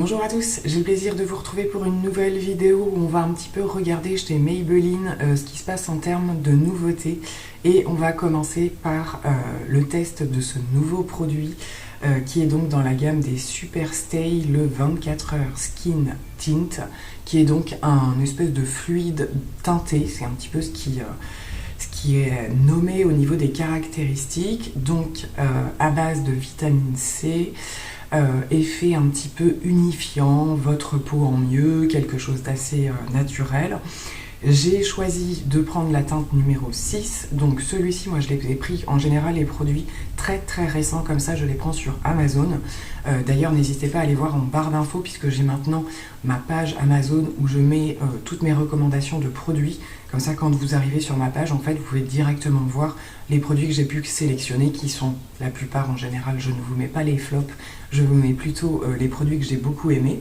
Bonjour à tous, j'ai le plaisir de vous retrouver pour une nouvelle vidéo où on va un petit peu regarder chez Maybelline ce qui se passe en termes de nouveautés. Et on va commencer par le test de ce nouveau produit qui est donc dans la gamme des Super Stay, le 24 heures Skin Tint, qui est donc un espèce de fluide teinté. C'est un petit peu ce qui est nommé au niveau des caractéristiques, donc à base de vitamine C, effet un petit peu unifiant, votre peau en mieux, quelque chose d'assez naturel. J'ai choisi de prendre la teinte numéro 6, donc celui-ci, moi je l'ai pris, en général les produits très récents comme ça, je les prends sur Amazon. D'ailleurs n'hésitez pas à aller voir en barre d'infos puisque j'ai maintenant ma page Amazon où je mets toutes mes recommandations de produits. Comme ça quand vous arrivez sur ma page, en fait vous pouvez directement voir les produits que j'ai pu sélectionner qui sont la plupart en général, je ne vous mets pas les flops, je vous mets plutôt les produits que j'ai beaucoup aimés.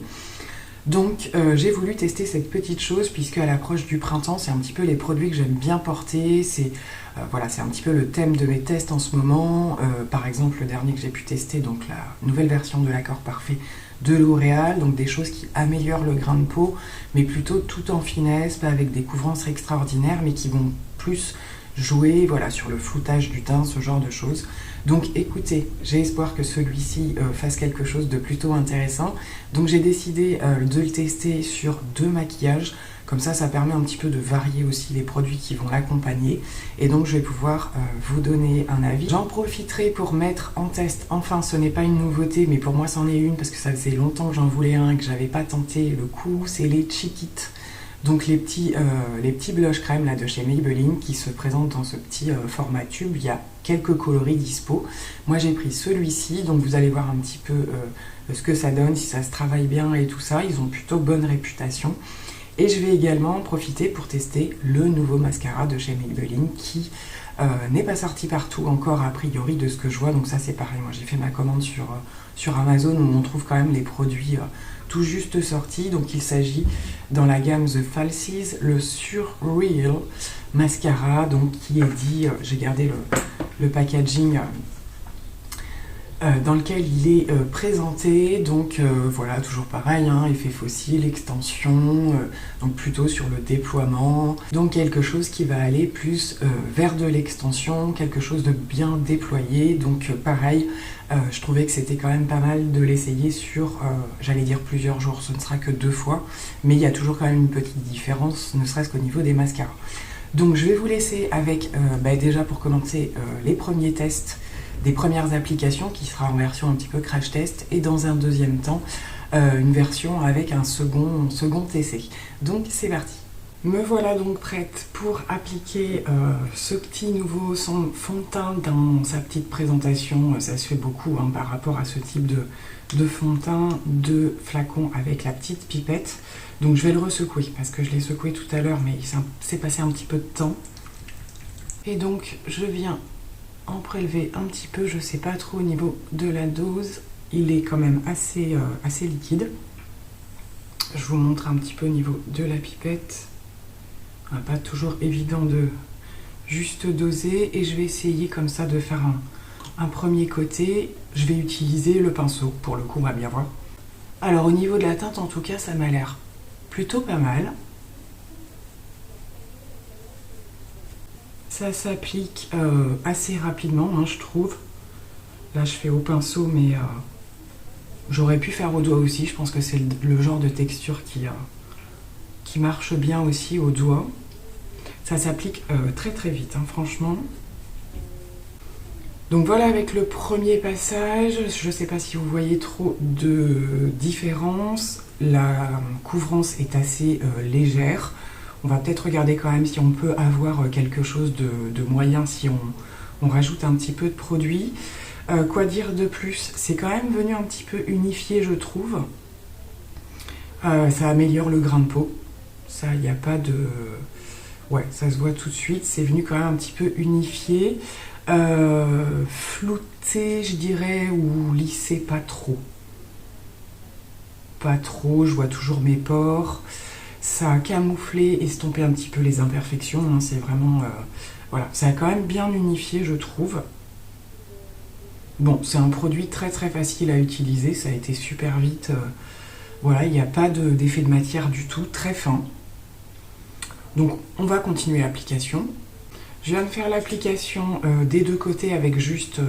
Donc j'ai voulu tester cette petite chose puisque à l'approche du printemps, c'est un petit peu les produits que j'aime bien porter, c'est un petit peu le thème de mes tests en ce moment. Par exemple le dernier que j'ai pu tester, donc la nouvelle version de l'accord parfait de L'Oréal, donc des choses qui améliorent le grain de peau, mais plutôt tout en finesse, pas avec des couvrances extraordinaires, mais qui vont plus jouer sur le floutage du teint, ce genre de choses. Donc écoutez, j'ai espoir que celui-ci fasse quelque chose de plutôt intéressant. Donc j'ai décidé de le tester sur 2 maquillages. Comme ça permet un petit peu de varier aussi les produits qui vont l'accompagner. Et donc je vais pouvoir vous donner un avis. J'en profiterai pour mettre en test, enfin ce n'est pas une nouveauté, mais pour moi c'en est une parce que ça faisait longtemps que j'en voulais un et que j'avais pas tenté le coup, c'est les Cheek-It. Donc les petits blush crème là de chez Maybelline qui se présentent dans ce petit format tube. Il y a quelques coloris dispo. Moi j'ai pris celui-ci, donc vous allez voir un petit peu ce que ça donne, si ça se travaille bien et tout ça. Ils ont plutôt bonne réputation. Et je vais également en profiter pour tester le nouveau mascara de chez Maybelline qui n'est pas sorti partout encore a priori de ce que je vois. Donc ça c'est pareil, moi j'ai fait ma commande sur Amazon où on trouve quand même les produits tout juste sortis. Donc il s'agit dans la gamme The Falsies, le Surreal Mascara, donc qui est dit, j'ai gardé le packaging dans lequel il est présenté, donc voilà, toujours pareil, hein, effet fossile, extension, donc plutôt sur le déploiement, donc quelque chose qui va aller plus vers de l'extension, quelque chose de bien déployé, donc pareil, je trouvais que c'était quand même pas mal de l'essayer sur, j'allais dire plusieurs jours, ce ne sera que 2 fois, mais il y a toujours quand même une petite différence, ne serait-ce qu'au niveau des mascaras. Donc je vais vous laisser avec, déjà pour commencer, les premiers tests, des premières applications qui sera en version un petit peu crash test et dans un deuxième temps une version avec un second essai. Donc c'est parti. Me voilà donc prête pour appliquer ce petit nouveau fond de teint dans sa petite présentation. Ça se fait beaucoup par rapport à ce type de fond de teint de flacon avec la petite pipette. Donc je vais le ressecouer parce que je l'ai secoué tout à l'heure mais il s'est passé un petit peu de temps. Et donc je viens en prélever un petit peu, je sais pas trop au niveau de la dose, il est quand même assez liquide. Je vous montre un petit peu au niveau de la pipette, pas toujours évident de juste doser, et je vais essayer comme ça de faire un premier côté. Je vais utiliser le pinceau, pour le coup on va bien voir. Alors au niveau de la teinte en tout cas ça m'a l'air plutôt pas mal. Ça s'applique assez rapidement, je trouve. Là, je fais au pinceau, mais j'aurais pu faire au doigt aussi. Je pense que c'est le genre de texture qui marche bien aussi au doigt. Ça s'applique très vite, franchement. Donc voilà avec le premier passage. Je ne sais pas si vous voyez trop de différence. La couvrance est assez légère. On va peut-être regarder quand même si on peut avoir quelque chose de moyen si on rajoute un petit peu de produit. Quoi dire de plus? C'est quand même venu un petit peu unifié, je trouve. Ça améliore le grain de peau. Ça, il n'y a pas de... Ouais, ça se voit tout de suite. C'est venu quand même un petit peu unifié. Flouté, je dirais, ou lissé pas trop. Pas trop, je vois toujours mes pores. Ça a camouflé, estompé un petit peu les imperfections, c'est vraiment... voilà, ça a quand même bien unifié, je trouve. Bon, c'est un produit très facile à utiliser, ça a été super vite Voilà, il n'y a pas d'effet de matière du tout, très fin. Donc on va continuer l'application. Je viens de faire l'application des deux côtés avec juste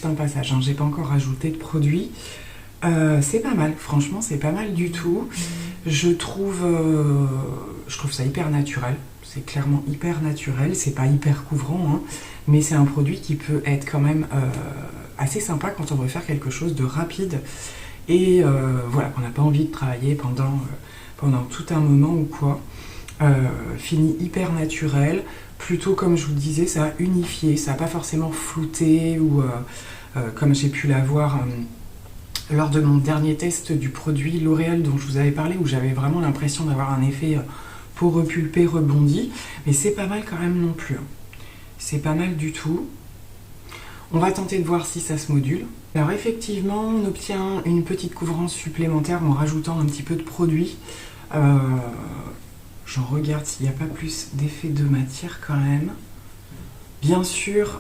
un passage, hein. J'ai pas encore rajouté de produit. C'est pas mal, franchement c'est pas mal du tout. Je trouve ça hyper naturel. C'est clairement hyper naturel, c'est pas hyper couvrant, hein, mais c'est un produit qui peut être quand même assez sympa quand on veut faire quelque chose de rapide et voilà, qu'on n'a pas envie de travailler pendant tout un moment ou quoi. Fini hyper naturel, plutôt comme je vous le disais, ça a unifié, ça n'a pas forcément flouté ou comme j'ai pu l'avoir lors de mon dernier test du produit L'Oréal dont je vous avais parlé, où j'avais vraiment l'impression d'avoir un effet peau repulpée, rebondi, mais c'est pas mal quand même non plus. C'est pas mal du tout. On va tenter de voir si ça se module. Alors effectivement, on obtient une petite couvrance supplémentaire en rajoutant un petit peu de produit. J'en regarde s'il n'y a pas plus d'effet de matière quand même. Bien sûr,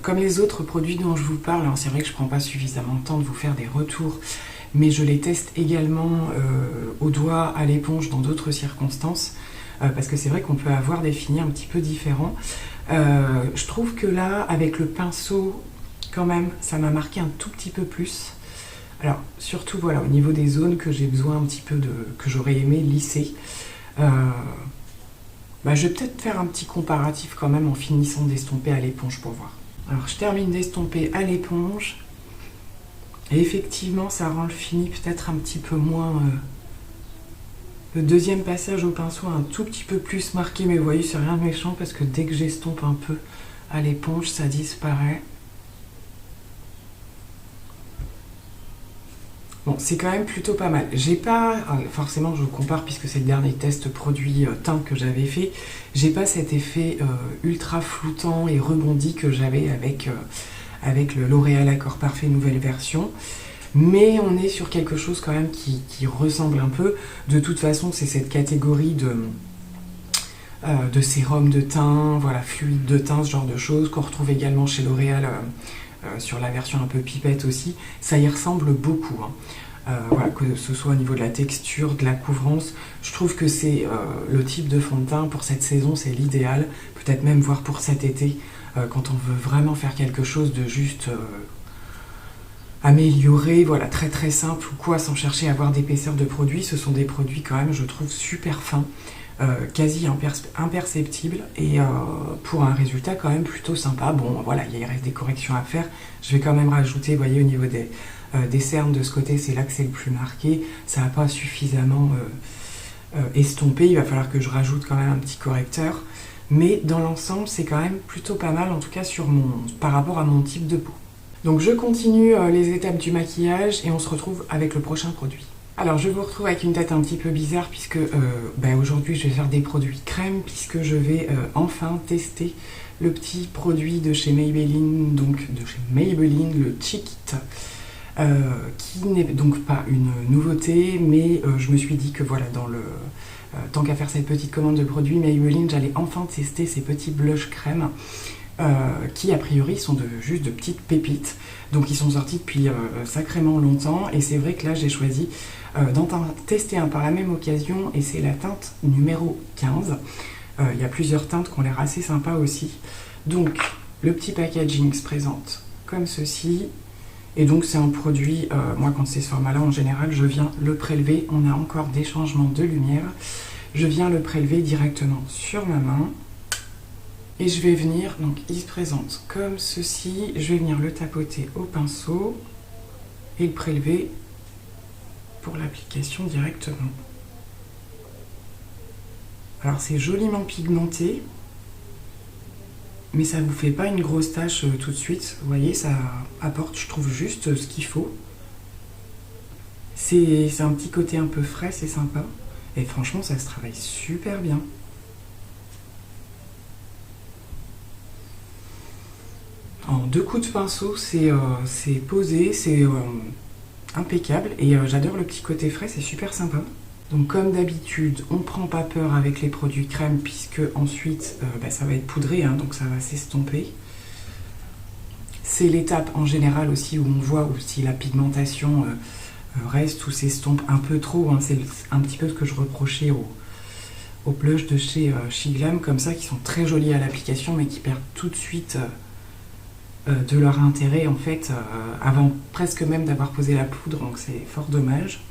comme les autres produits dont je vous parle, hein, c'est vrai que je ne prends pas suffisamment de temps de vous faire des retours, mais je les teste également au doigt, à l'éponge, dans d'autres circonstances, parce que c'est vrai qu'on peut avoir des finis un petit peu différents. Je trouve que là, avec le pinceau, quand même, ça m'a marqué un tout petit peu plus. Alors, surtout, voilà, au niveau des zones que j'ai besoin un petit peu que j'aurais aimé lisser. Je vais peut-être faire un petit comparatif quand même en finissant d'estomper à l'éponge pour voir. Alors, je termine d'estomper à l'éponge. Et effectivement, ça rend le fini peut-être un petit peu moins... Le deuxième passage au pinceau un tout petit peu plus marqué, mais vous voyez, c'est rien de méchant parce que dès que j'estompe un peu à l'éponge, ça disparaît. Bon, c'est quand même plutôt pas mal. J'ai pas, forcément je compare puisque c'est le dernier test produit teint que j'avais fait, j'ai pas cet effet ultra floutant et rebondi que j'avais avec le L'Oréal Accord Parfait nouvelle version. Mais on est sur quelque chose quand même qui ressemble un peu. De toute façon, c'est cette catégorie de sérum de teint, voilà, fluide de teint, ce genre de choses, qu'on retrouve également chez L'Oréal sur la version un peu pipette aussi. Ça y ressemble beaucoup, hein. Voilà, que ce soit au niveau de la texture, de la couvrance, je trouve que c'est le type de fond de teint pour cette saison, c'est l'idéal, peut-être même voir pour cet été, quand on veut vraiment faire quelque chose de juste amélioré, voilà, très très simple ou quoi, sans chercher à avoir d'épaisseur de produit. Ce sont des produits quand même, je trouve, super fins, quasi imperceptibles et pour un résultat quand même plutôt sympa. Bon, voilà, il reste des corrections à faire. Je vais quand même rajouter, vous voyez, au niveau des cernes de ce côté, c'est là que c'est le plus marqué. Ça n'a pas suffisamment estompé. Il va falloir que je rajoute quand même un petit correcteur. Mais dans l'ensemble, c'est quand même plutôt pas mal, en tout cas par rapport à mon type de peau. Donc je continue les étapes du maquillage et on se retrouve avec le prochain produit. Alors je vous retrouve avec une tête un petit peu bizarre puisque aujourd'hui je vais faire des produits crème puisque je vais enfin tester le petit produit de chez Maybelline, le Cheek It, qui n'est donc pas une nouveauté, mais je me suis dit que voilà, tant qu'à faire cette petite commande de produits Maybelline, j'allais enfin tester ces petits blush crème. Qui a priori sont juste de petites pépites, donc ils sont sortis depuis sacrément longtemps, et c'est vrai que là j'ai choisi d'en tester un par la même occasion, et c'est la teinte numéro 15. Il y a plusieurs teintes qui ont l'air assez sympas aussi. Donc le petit packaging se présente comme ceci, et donc c'est un produit, moi quand c'est ce format là en général je viens le prélever, on a encore des changements de lumière, je viens le prélever directement sur ma main. Et je vais venir, donc il se présente comme ceci, je vais venir le tapoter au pinceau et le prélever pour l'application directement. Alors c'est joliment pigmenté, mais ça ne vous fait pas une grosse tache tout de suite. Vous voyez, ça apporte, je trouve, juste ce qu'il faut. C'est un petit côté un peu frais, c'est sympa. Et franchement, ça se travaille super bien. En 2 coups de pinceau, c'est posé, c'est impeccable. Et j'adore le petit côté frais, c'est super sympa. Donc comme d'habitude, on ne prend pas peur avec les produits crème puisque ensuite ça va être poudré, hein, donc ça va s'estomper. C'est l'étape en général aussi où on voit aussi la pigmentation reste ou s'estompe un peu trop, hein. C'est un petit peu ce que je reprochais aux blushs de chez Shiglam, comme ça, qui sont très jolis à l'application, mais qui perdent tout de suite de leur intérêt, en fait, avant presque même d'avoir posé la poudre, donc c'est fort dommage.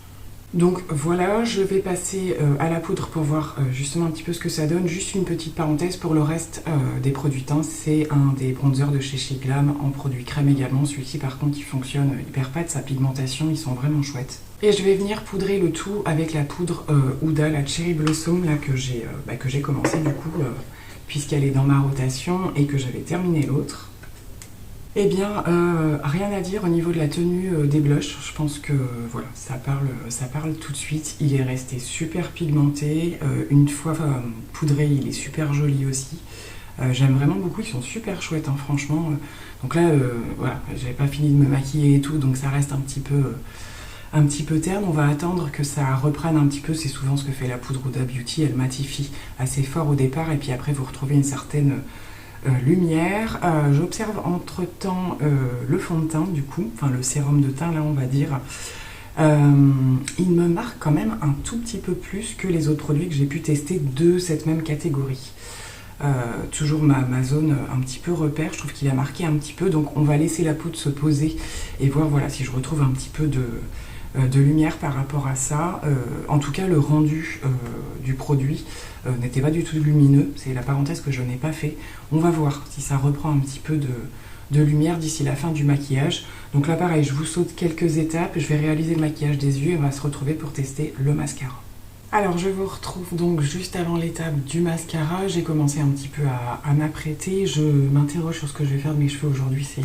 Donc voilà, je vais passer à la poudre pour voir justement un petit peu ce que ça donne. Juste une petite parenthèse pour le reste des produits teints, c'est un des bronzers de chez Shiglam en produit crème également. Celui-ci par contre il fonctionne, il perd pas de sa pigmentation, ils sont vraiment chouettes. Et je vais venir poudrer le tout avec la poudre Huda, la Cherry Blossom là, que j'ai commencé du coup puisqu'elle est dans ma rotation et que j'avais terminé l'autre. Eh bien, rien à dire au niveau de la tenue des blushs. Je pense que voilà, ça parle tout de suite. Il est resté super pigmenté. Une fois poudré, il est super joli aussi. J'aime vraiment beaucoup, ils sont super chouettes, hein, franchement. Donc là, voilà, j'avais pas fini de me maquiller et tout, donc ça reste un petit peu terne. On va attendre que ça reprenne un petit peu. C'est souvent ce que fait la poudre Huda Beauty. Elle matifie assez fort au départ et puis après vous retrouvez une certaine lumière. J'observe entre temps le fond de teint du coup, enfin le sérum de teint là on va dire. Il me marque quand même un tout petit peu plus que les autres produits que j'ai pu tester de cette même catégorie. Toujours ma zone un petit peu repère, je trouve qu'il a marqué un petit peu, donc on va laisser la poudre se poser et voir voilà, si je retrouve un petit peu de lumière par rapport à ça. En tout cas le rendu du produit n'était pas du tout lumineux, c'est la parenthèse que je n'ai pas fait. On va voir si ça reprend un petit peu de lumière d'ici la fin du maquillage. Donc là pareil, je vous saute quelques étapes, je vais réaliser le maquillage des yeux et on va se retrouver pour tester le mascara. Alors je vous retrouve donc juste avant l'étape du mascara. J'ai commencé un petit peu à m'apprêter. Je m'interroge sur ce que je vais faire de mes cheveux aujourd'hui, c'est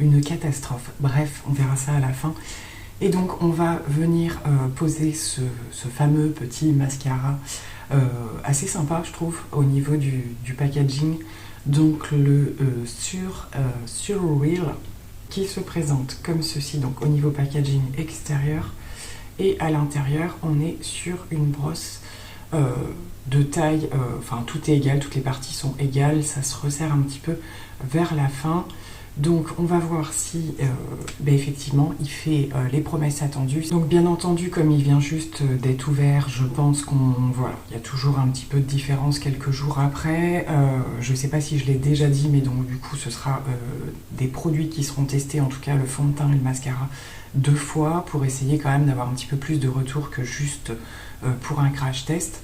une catastrophe. Bref, on verra ça à la fin. Et donc on va venir poser ce fameux petit mascara assez sympa je trouve au niveau du packaging. Donc le Surreal qui se présente comme ceci, donc au niveau packaging extérieur. Et à l'intérieur, on est sur une brosse de taille, enfin tout est égal, toutes les parties sont égales, ça se resserre un petit peu vers la fin. Donc on va voir si effectivement il fait les promesses attendues. Donc bien entendu, comme il vient juste d'être ouvert, je pense voilà, il y a toujours un petit peu de différence quelques jours après. Je ne sais pas si je l'ai déjà dit, mais donc du coup ce sera des produits qui seront testés, en tout cas le fond de teint et le mascara, 2 fois pour essayer quand même d'avoir un petit peu plus de retour que juste pour un crash test.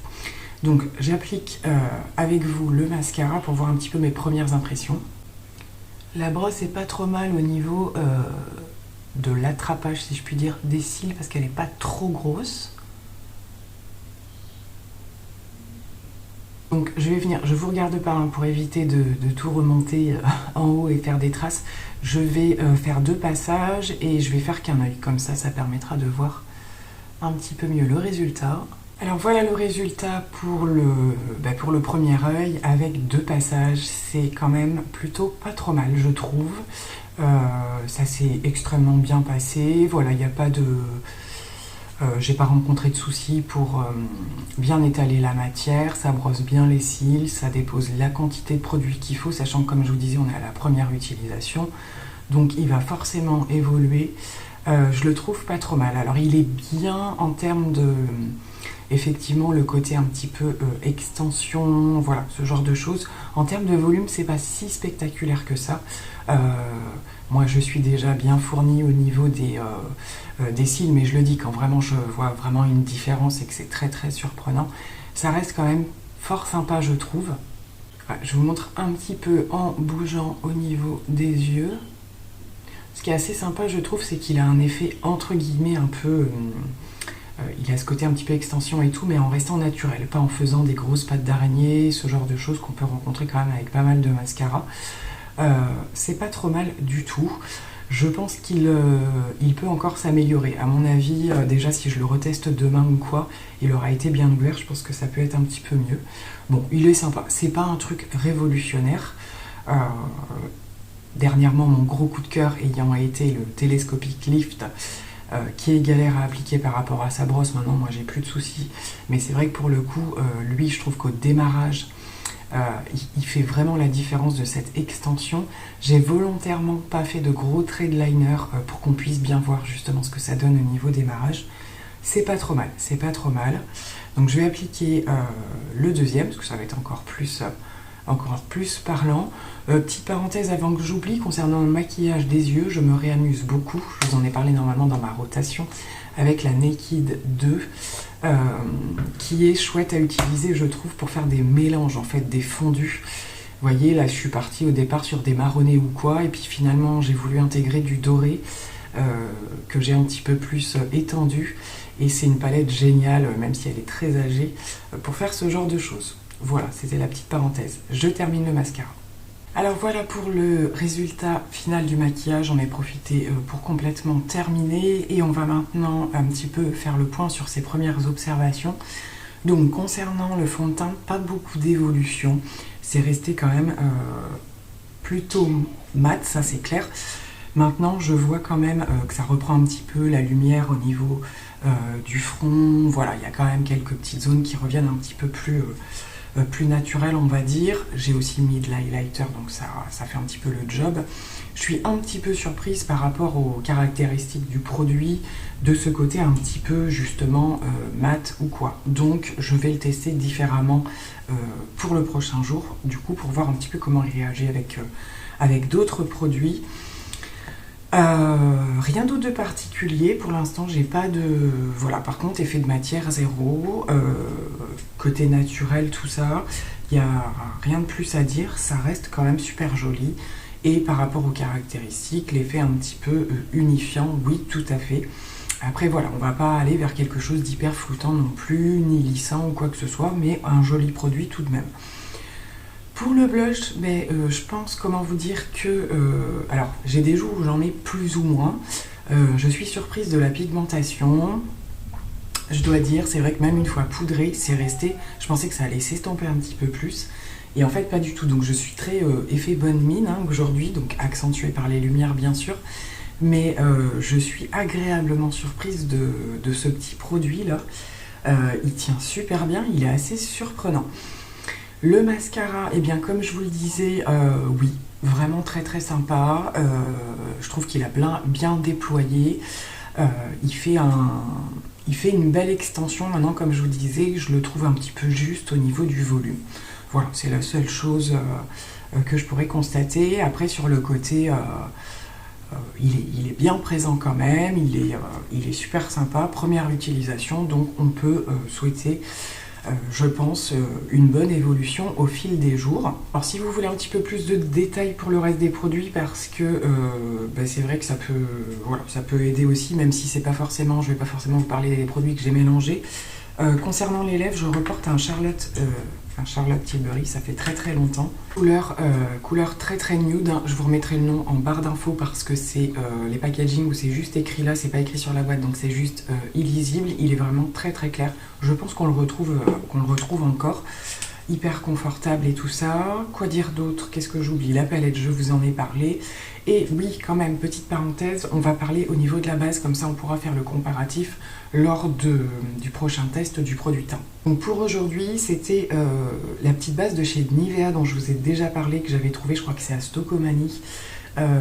Donc j'applique avec vous le mascara pour voir un petit peu mes premières impressions. La brosse est pas trop mal au niveau de l'attrapage, si je puis dire, des cils, parce qu'elle n'est pas trop grosse. Donc je vous regarde pas hein, pour éviter de tout remonter en haut et faire des traces. Je vais faire 2 passages et je vais faire qu'un œil, comme ça permettra de voir un petit peu mieux le résultat. Alors voilà le résultat pour le premier œil avec 2 passages. C'est quand même plutôt pas trop mal je trouve. Ça s'est extrêmement bien passé. Voilà, il n'y a pas de... j'ai pas rencontré de soucis pour bien étaler la matière. Ça brosse bien les cils, ça dépose la quantité de produit qu'il faut, sachant que comme je vous disais on est à la première utilisation. Donc il va forcément évoluer. Je le trouve pas trop mal. Alors il est bien en termes de... Effectivement, le côté un petit peu extension, voilà, ce genre de choses. En termes de volume, c'est pas si spectaculaire que ça. Moi, je suis déjà bien fournie au niveau des cils, mais je le dis, quand vraiment je vois vraiment une différence et que c'est très très surprenant, ça reste quand même fort sympa, je trouve. Voilà, je vous montre un petit peu en bougeant au niveau des yeux. Ce qui est assez sympa, je trouve, c'est qu'il a un effet entre guillemets un peu... il a ce côté un petit peu extension et tout, mais en restant naturel, pas en faisant des grosses pattes d'araignée, ce genre de choses qu'on peut rencontrer quand même avec pas mal de mascara. C'est pas trop mal du tout. Je pense qu'il peut encore s'améliorer. À mon avis, déjà si je le reteste demain ou quoi, il aura été bien ouvert, je pense que ça peut être un petit peu mieux. Bon, il est sympa, c'est pas un truc révolutionnaire. Dernièrement, mon gros coup de cœur ayant été le Telescopic Lift, qui est galère à appliquer par rapport à sa brosse. Maintenant, moi, j'ai plus de soucis. Mais c'est vrai que pour le coup, lui, je trouve qu'au démarrage, il fait vraiment la différence de cette extension. J'ai volontairement pas fait de gros traits de liner pour qu'on puisse bien voir justement ce que ça donne au niveau démarrage. C'est pas trop mal, c'est pas trop mal. Donc je vais appliquer le deuxième, parce que ça va être encore plus parlant. Petite parenthèse avant que j'oublie, concernant le maquillage des yeux, je me réamuse beaucoup. Je vous en ai parlé normalement dans ma rotation avec la Naked 2, qui est chouette à utiliser, je trouve, pour faire des mélanges, en fait, des fondus. Vous voyez, là, je suis partie au départ sur des marronnés ou quoi, et puis finalement, j'ai voulu intégrer du doré, que j'ai un petit peu plus étendu. Et c'est une palette géniale, même si elle est très âgée, pour faire ce genre de choses. Voilà, c'était la petite parenthèse. Je termine le mascara. Alors voilà pour le résultat final du maquillage. J'en ai profité pour complètement terminer. Et on va maintenant un petit peu faire le point sur ces premières observations. Donc concernant le fond de teint, pas beaucoup d'évolution. C'est resté quand même plutôt mat, ça c'est clair. Maintenant, je vois quand même que ça reprend un petit peu la lumière au niveau du front. Voilà, il y a quand même quelques petites zones qui reviennent un petit peu plus naturelles, on va dire. J'ai aussi mis de l'highlighter, donc ça fait un petit peu le job. Je suis un petit peu surprise par rapport aux caractéristiques du produit, de ce côté un petit peu justement mat ou quoi. Donc, je vais le tester différemment pour le prochain jour, du coup, pour voir un petit peu comment il réagit avec d'autres produits. Rien d'autre de particulier pour l'instant, j'ai pas de... Voilà, par contre, effet de matière zéro, côté naturel, tout ça, il n'y a rien de plus à dire, ça reste quand même super joli. Et par rapport aux caractéristiques, l'effet un petit peu unifiant, oui, tout à fait. Après, voilà, on va pas aller vers quelque chose d'hyper floutant non plus, ni lissant ou quoi que ce soit, mais un joli produit tout de même. Pour le blush, je pense, comment vous dire que... alors, j'ai des jours où j'en ai plus ou moins. Je suis surprise de la pigmentation. Je dois dire, c'est vrai que même une fois poudré, c'est resté... Je pensais que ça allait s'estomper un petit peu plus. Et en fait, pas du tout. Donc, je suis très effet bonne mine aujourd'hui, donc accentué par les lumières, bien sûr. Mais je suis agréablement surprise de ce petit produit-là. Il tient super bien, il est assez surprenant. Le mascara, eh bien comme je vous le disais, oui, vraiment très très sympa. Je trouve qu'il a bien déployé. Il fait une belle extension. Maintenant, comme je vous disais, je le trouve un petit peu juste au niveau du volume. Voilà, c'est la seule chose que je pourrais constater. Après, sur le côté, il est bien présent quand même. Il est super sympa. Première utilisation, donc on peut souhaiter... je pense, une bonne évolution au fil des jours. Alors si vous voulez un petit peu plus de détails pour le reste des produits, parce que c'est vrai que ça peut aider aussi, même si je vais pas forcément vous parler des produits que j'ai mélangés. Concernant les lèvres, je reporte un Charlotte Tilbury, ça fait très très longtemps. Couleur très très nude, hein. Je vous remettrai le nom en barre d'infos parce que c'est les packaging où c'est juste écrit là, c'est pas écrit sur la boîte, donc c'est juste illisible. Il est vraiment très très clair. Je pense qu'on le retrouve encore. Hyper confortable et tout ça. Quoi dire d'autre? Qu'est-ce que j'oublie? La palette, je vous en ai parlé. Et oui, quand même, petite parenthèse, on va parler au niveau de la base, comme ça on pourra faire le comparatif lors du prochain test du produit teint. Donc pour aujourd'hui, c'était la petite base de chez Nivea dont je vous ai déjà parlé, que j'avais trouvé, je crois que c'est à Stocomanie.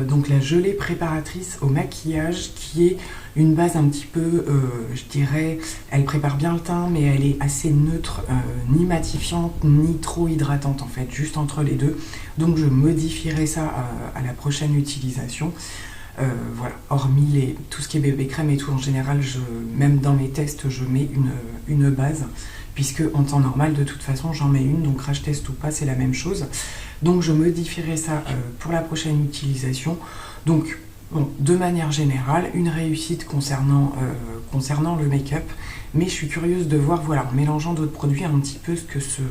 Donc la gelée préparatrice au maquillage, qui est une base un petit peu, je dirais, elle prépare bien le teint, mais elle est assez neutre, ni matifiante, ni trop hydratante en fait, juste entre les deux. Donc je modifierai ça à la prochaine utilisation. Voilà, hormis tout ce qui est bébé crème et tout, en général, même dans mes tests, je mets une base, puisque en temps normal, de toute façon, j'en mets une, donc crash test ou pas, c'est la même chose. Donc je modifierai ça pour la prochaine utilisation. Donc, bon, de manière générale, une réussite concernant le make-up, mais je suis curieuse de voir, voilà, en mélangeant d'autres produits, un petit peu ce que ce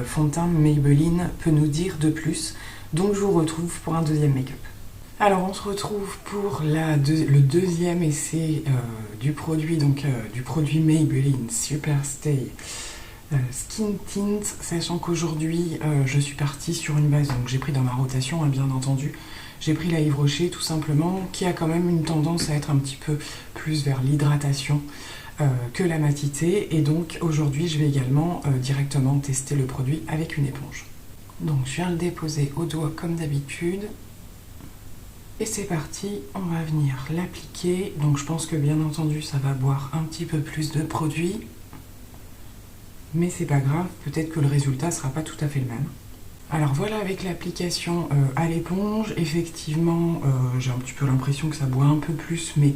fond de teint Maybelline peut nous dire de plus. Donc je vous retrouve pour un deuxième make-up. Alors on se retrouve pour le deuxième essai du produit Maybelline Superstay Skin Tint, sachant qu'aujourd'hui je suis partie sur une base, donc j'ai pris dans ma rotation, hein, bien entendu, j'ai pris la Yves Rocher tout simplement, qui a quand même une tendance à être un petit peu plus vers l'hydratation que la matité, et donc aujourd'hui je vais également directement tester le produit avec une éponge. Donc je viens le déposer au doigt comme d'habitude. Et c'est parti, on va venir l'appliquer. Donc je pense que bien entendu ça va boire un petit peu plus de produit. Mais c'est pas grave, peut-être que le résultat sera pas tout à fait le même. Alors voilà, avec l'application à l'éponge, effectivement j'ai un petit peu l'impression que ça boit un peu plus, mais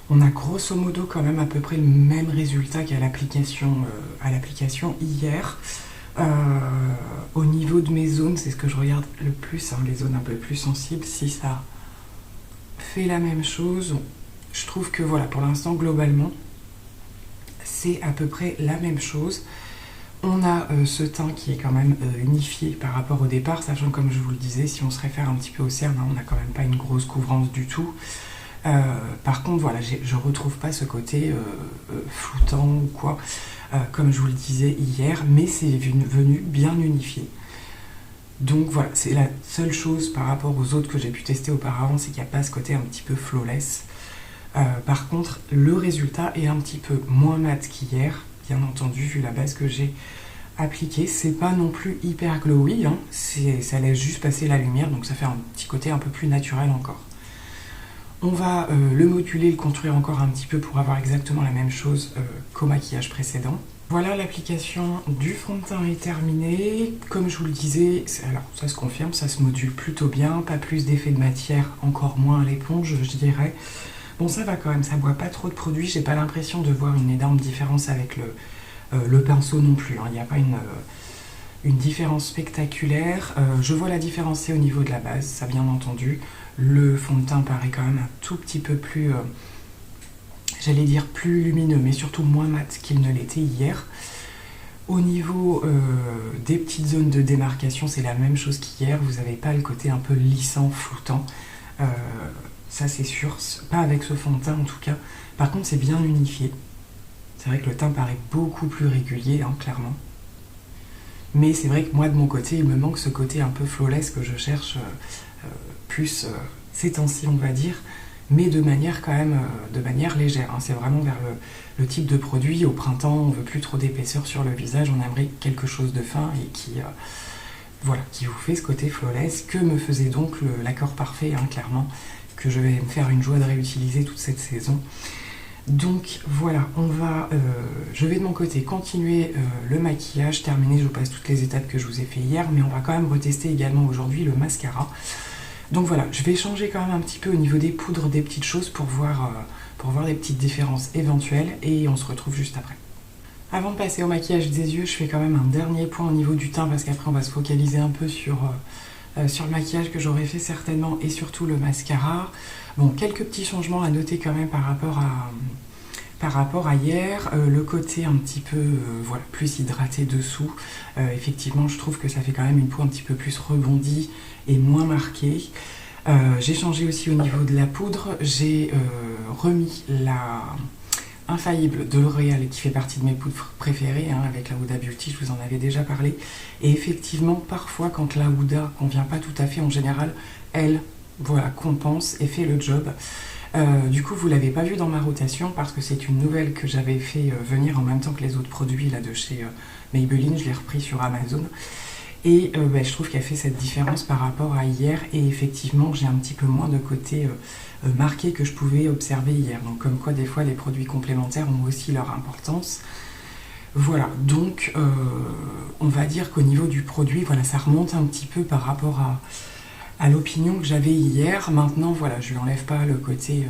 on a grosso modo quand même à peu près le même résultat qu'à l'application hier. Au niveau de mes zones, c'est ce que je regarde le plus, hein, les zones un peu plus sensibles, si ça fait la même chose. Je trouve que voilà, pour l'instant, globalement, c'est à peu près la même chose. On a ce teint qui est quand même unifié par rapport au départ, sachant comme je vous le disais, si on se réfère un petit peu au cerne, hein, on n'a quand même pas une grosse couvrance du tout. Par contre, voilà, je retrouve pas ce côté floutant ou quoi, comme je vous le disais hier, mais c'est venu bien unifié. Donc voilà, c'est la seule chose par rapport aux autres que j'ai pu tester auparavant, c'est qu'il n'y a pas ce côté un petit peu flawless. Par contre, le résultat est un petit peu moins mat qu'hier, bien entendu, vu la base que j'ai appliquée. C'est pas non plus hyper glowy, hein, ça laisse juste passer la lumière, donc ça fait un petit côté un peu plus naturel encore. On va le moduler, le construire encore un petit peu pour avoir exactement la même chose qu'au maquillage précédent. Voilà, l'application du fond de teint est terminée. Comme je vous le disais, alors ça se confirme, ça se module plutôt bien. Pas plus d'effet de matière, encore moins à l'éponge, je dirais. Bon, ça va quand même, ça boit pas trop de produit. J'ai pas l'impression de voir une énorme différence avec le pinceau non plus, hein. Il n'y a pas une différence spectaculaire. Je vois la différence, c'est au niveau de la base, ça bien entendu. Le fond de teint paraît quand même un tout petit peu plus, j'allais dire plus lumineux, mais surtout moins mat qu'il ne l'était hier. Au niveau des petites zones de démarcation, c'est la même chose qu'hier. Vous n'avez pas le côté un peu lissant, floutant. Ça c'est sûr, pas avec ce fond de teint en tout cas. Par contre, c'est bien unifié. C'est vrai que le teint paraît beaucoup plus régulier, hein, clairement. Mais c'est vrai que moi, de mon côté, il me manque ce côté un peu flawless que je cherche plus ces temps-ci, on va dire, mais de manière quand même, de manière légère, hein. C'est vraiment vers le type de produit. Au printemps, on veut plus trop d'épaisseur sur le visage, on aimerait quelque chose de fin et voilà, qui vous fait ce côté flawless, que me faisait donc l'accord parfait, hein, clairement, que je vais me faire une joie de réutiliser toute cette saison. Donc voilà, je vais de mon côté continuer le maquillage, terminer, je vous passe toutes les étapes que je vous ai fait hier, mais on va quand même retester également aujourd'hui le mascara. Donc voilà, je vais changer quand même un petit peu au niveau des poudres, des petites choses pour voir les petites différences éventuelles, et on se retrouve juste après. Avant de passer au maquillage des yeux, je fais quand même un dernier point au niveau du teint, parce qu'après on va se focaliser un peu sur le maquillage que j'aurais fait certainement, et surtout le mascara. Bon, quelques petits changements à noter quand même par rapport à hier. Le côté un petit peu voilà, plus hydraté dessous. Effectivement, je trouve que ça fait quand même une peau un petit peu plus rebondie et moins marquée. J'ai changé aussi au niveau de la poudre. J'ai remis la Infaillible de L'Oréal, qui fait partie de mes poudres préférées, hein, avec la Huda Beauty, je vous en avais déjà parlé. Et effectivement, parfois, quand la Huda convient pas tout à fait, en général, elle, voilà, compense et fait le job. Du coup, vous ne l'avez pas vu dans ma rotation, parce que c'est une nouvelle que j'avais fait venir en même temps que les autres produits là, de chez Maybelline. Je l'ai repris sur Amazon. Et je trouve qu'elle fait cette différence par rapport à hier. Et effectivement, j'ai un petit peu moins de côté marqué que je pouvais observer hier. Donc comme quoi, des fois, les produits complémentaires ont aussi leur importance. Voilà, donc on va dire qu'au niveau du produit, voilà, ça remonte un petit peu par rapport à l'opinion que j'avais hier. Maintenant, voilà, je lui enlève pas le côté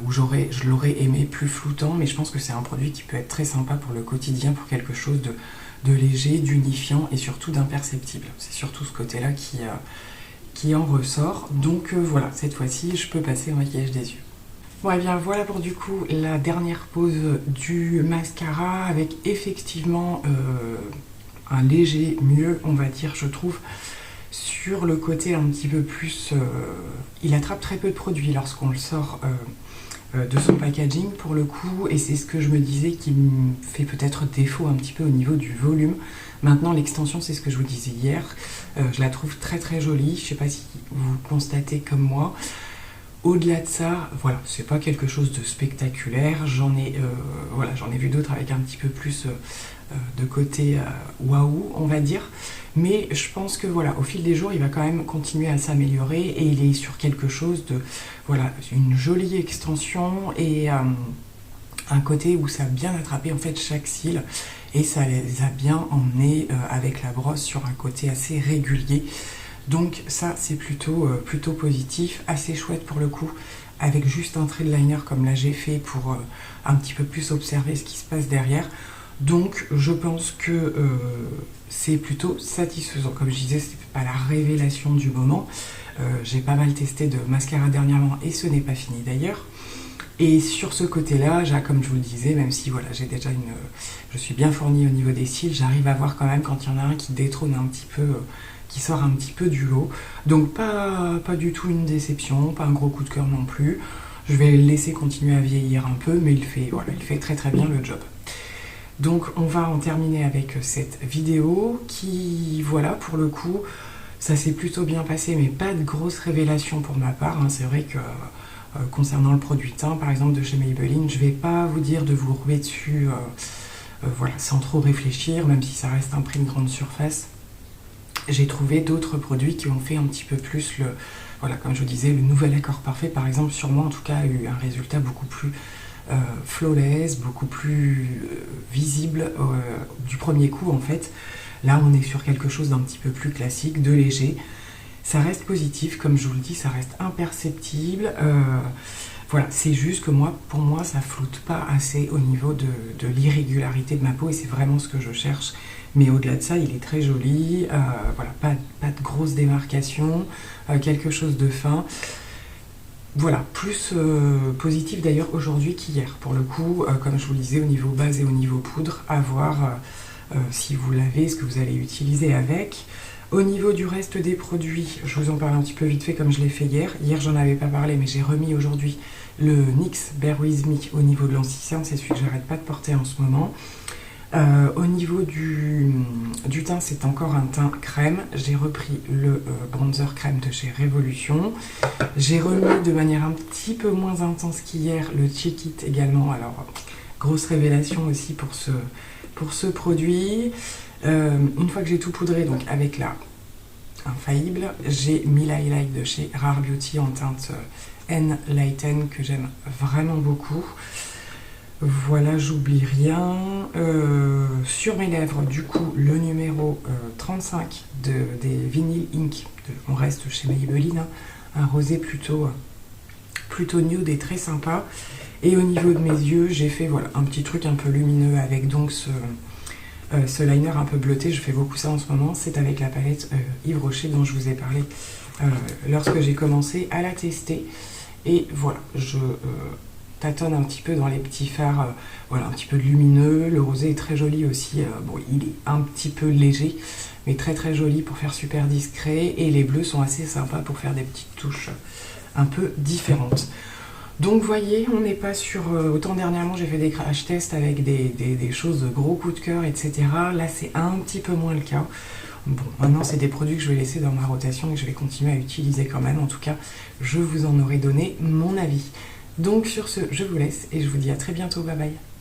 où je l'aurais aimé plus floutant, mais je pense que c'est un produit qui peut être très sympa pour le quotidien, pour quelque chose de léger, d'unifiant et surtout d'imperceptible. C'est surtout ce côté-là qui en ressort. Donc voilà, cette fois-ci, je peux passer au maquillage des yeux. Bon, et bien voilà pour du coup la dernière pose du mascara, avec effectivement un léger mieux, on va dire, je trouve, sur le côté un petit peu plus... il attrape très peu de produits lorsqu'on le sort de son packaging pour le coup, et c'est ce que je me disais qui me fait peut-être défaut un petit peu au niveau du volume. Maintenant, l'extension, c'est ce que je vous disais hier, je la trouve très très jolie. Je sais pas si vous constatez comme moi. Au-delà de ça, voilà, c'est pas quelque chose de spectaculaire. J'en ai vu d'autres avec un petit peu plus de côté waouh, on va dire. Mais je pense que voilà, au fil des jours, il va quand même continuer à s'améliorer et il est sur quelque chose de, voilà, une jolie extension et un côté où ça a bien attrapé en fait chaque cils et ça les a bien emmenés avec la brosse sur un côté assez régulier. Donc ça c'est plutôt positif, assez chouette pour le coup, avec juste un trait de liner comme là j'ai fait pour un petit peu plus observer ce qui se passe derrière. Donc je pense que c'est plutôt satisfaisant. Comme je disais, c'est pas la révélation du moment. J'ai pas mal testé de mascara dernièrement et ce n'est pas fini d'ailleurs. Et sur ce côté-là, comme je vous le disais, même si voilà, je suis bien fournie au niveau des cils, j'arrive à voir quand même quand il y en a un qui détrône un petit peu, qui sort un petit peu du lot. Donc pas du tout une déception, pas un gros coup de cœur non plus. Je vais le laisser continuer à vieillir un peu, mais il fait très très bien le job. Donc on va en terminer avec cette vidéo qui, voilà, pour le coup, ça s'est plutôt bien passé, mais pas de grosses révélations pour ma part. Hein. C'est vrai que concernant le produit teint, par exemple, de chez Maybelline, je vais pas vous dire de vous rouler dessus voilà, sans trop réfléchir, même si ça reste un prix de grande surface. J'ai trouvé d'autres produits qui ont fait un petit peu plus voilà, comme je vous disais, le nouvel accord parfait, par exemple, sur moi en tout cas, a eu un résultat beaucoup plus flawless, beaucoup plus visible du premier coup en fait. Là on est sur quelque chose d'un petit peu plus classique, de léger. Ça reste positif, comme je vous le dis, ça reste imperceptible. Voilà, c'est juste que pour moi, ça floute pas assez au niveau de l'irrégularité de ma peau et c'est vraiment ce que je cherche. Mais au-delà de ça, il est très joli. Voilà, pas de grosses démarcations, quelque chose de fin. Voilà, plus positif d'ailleurs aujourd'hui qu'hier. Pour le coup, comme je vous le disais, au niveau base et au niveau poudre, à voir si vous l'avez, ce que vous allez utiliser avec. Au niveau du reste des produits, je vous en parle un petit peu vite fait comme je l'ai fait hier. Hier, j'en avais pas parlé, mais j'ai remis aujourd'hui le NYX Bear With Me au niveau de l'anti-cerne. C'est celui que j'arrête pas de porter en ce moment. Au niveau du teint, c'est encore un teint crème. J'ai repris le bronzer crème de chez Révolution. J'ai remis de manière un petit peu moins intense qu'hier le Cheek It également. Alors, grosse révélation aussi pour ce produit. Une fois que j'ai tout poudré, donc avec la Infaillible, j'ai mis l'highlight de chez Rare Beauty en teinte N-Lighten que j'aime vraiment beaucoup. Voilà, j'oublie rien. Sur mes lèvres, du coup, le numéro 35 des Vinyl Ink. On reste chez Maybelline, hein, un rosé plutôt nude et très sympa. Et au niveau de mes yeux, j'ai fait voilà, un petit truc un peu lumineux avec donc ce liner un peu bleuté. Je fais beaucoup ça en ce moment. C'est avec la palette Yves Rocher dont je vous ai parlé lorsque j'ai commencé à la tester. Et voilà, je tâtonne un petit peu dans les petits fards, voilà, un petit peu lumineux. Le rosé est très joli aussi. Bon, il est un petit peu léger, mais très très joli pour faire super discret. Et les bleus sont assez sympas pour faire des petites touches un peu différentes. Donc vous voyez, on n'est pas sur... autant dernièrement j'ai fait des crash tests avec des choses de gros coup de cœur, etc. Là c'est un petit peu moins le cas. Bon, maintenant c'est des produits que je vais laisser dans ma rotation et que je vais continuer à utiliser quand même. En tout cas, je vous en aurai donné mon avis. Donc sur ce, je vous laisse et je vous dis à très bientôt. Bye bye.